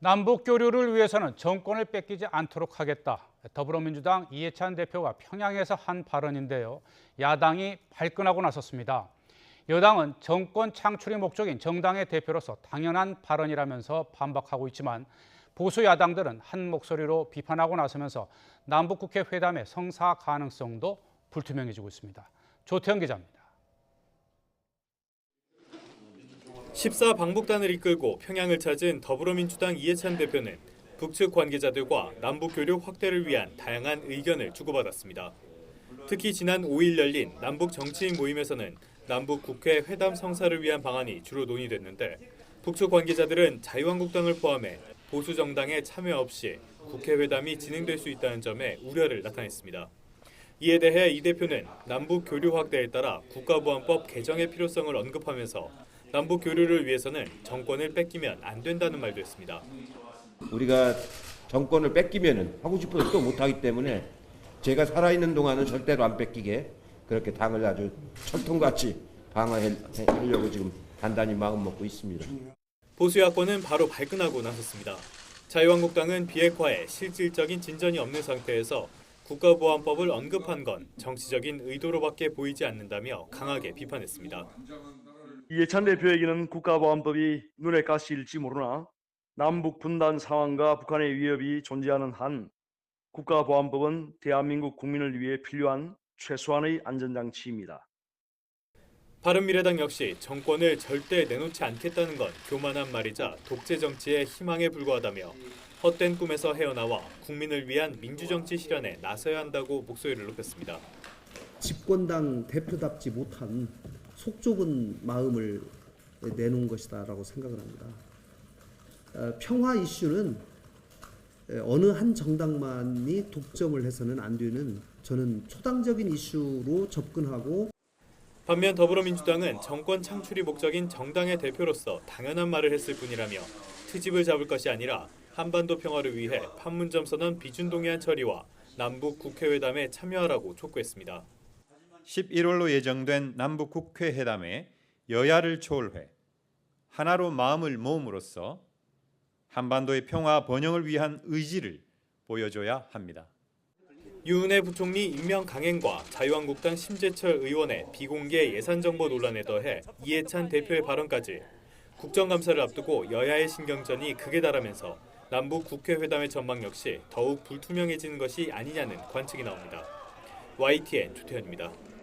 남북 교류를 위해서는 정권을 뺏기지 않도록 하겠다. 더불어민주당 이해찬 대표가 평양에서 한 발언인데요. 야당이 발끈하고 나섰습니다. 여당은 정권 창출이 목적인 정당의 대표로서 당연한 발언이라면서 반박하고 있지만 보수 야당들은 한 목소리로 비판하고 나서면서 남북국회 회담의 성사 가능성도 불투명해지고 있습니다. 조태영 기자입니다. 14 방북단을 이끌고 평양을 찾은 더불어민주당 이해찬 대표는 북측 관계자들과 남북 교류 확대를 위한 다양한 의견을 주고받았습니다. 특히 지난 5일 열린 남북 정치인 모임에서는 남북 국회 회담 성사를 위한 방안이 주로 논의됐는데 북측 관계자들은 자유한국당을 포함해 보수 정당의 참여 없이 국회 회담이 진행될 수 있다는 점에 우려를 나타냈습니다. 이에 대해 이 대표는 남북 교류 확대에 따라 국가보안법 개정의 필요성을 언급하면서 남북 교류를 위해서는 정권을 뺏기면 안 된다는 말도 했습니다. 우리가 정권을 뺏기면은 하고 싶어도 또 못하기 때문에 제가 살아있는 동안은 절대로 안 뺏기게 그렇게 당을 아주 철통같이 방어하려고 지금 단단히 마음 먹고 있습니다. 보수 야권은 바로 발끈하고 나섰습니다. 자유한국당은 비핵화에 실질적인 진전이 없는 상태에서 국가보안법을 언급한 건 정치적인 의도로밖에 보이지 않는다며 강하게 비판했습니다. 이해찬 대표에게는 국가보안법이 눈에 가시일지 모르나 남북 분단 상황과 북한의 위협이 존재하는 한 국가보안법은 대한민국 국민을 위해 필요한 최소한의 안전장치입니다. 바른미래당 역시 정권을 절대 내놓지 않겠다는 건 교만한 말이자 독재 정치의 희망에 불과하다며 헛된 꿈에서 헤어나와 국민을 위한 민주정치 실현에 나서야 한다고 목소리를 높였습니다. 집권당 대표답지 못한 속 좁은 마음을 내놓은 것이다라고 생각을 합니다. 평화 이슈는 어느 한 정당만이 독점을 해서는 안 되는 저는 초당적인 이슈로 접근하고 반면 더불어민주당은 정권 창출이 목적인 정당의 대표로서 당연한 말을 했을 뿐이라며 트집을 잡을 것이 아니라 한반도 평화를 위해 판문점 선언 비준동의안 처리와 남북 국회회담에 참여하라고 촉구했습니다. 11월로 예정된 남북 국회 회담에 여야를 초월해 하나로 마음을 모음으로써 한반도의 평화 번영을 위한 의지를 보여줘야 합니다. 유은혜 부총리 임명 강행과 자유한국당 심재철 의원의 비공개 예산 정보 논란에 더해 이해찬 대표의 발언까지 국정감사를 앞두고 여야의 신경전이 극에 달하면서 남북 국회 회담의 전망 역시 더욱 불투명해지는 것이 아니냐는 관측이 나옵니다. YTN 조태현입니다.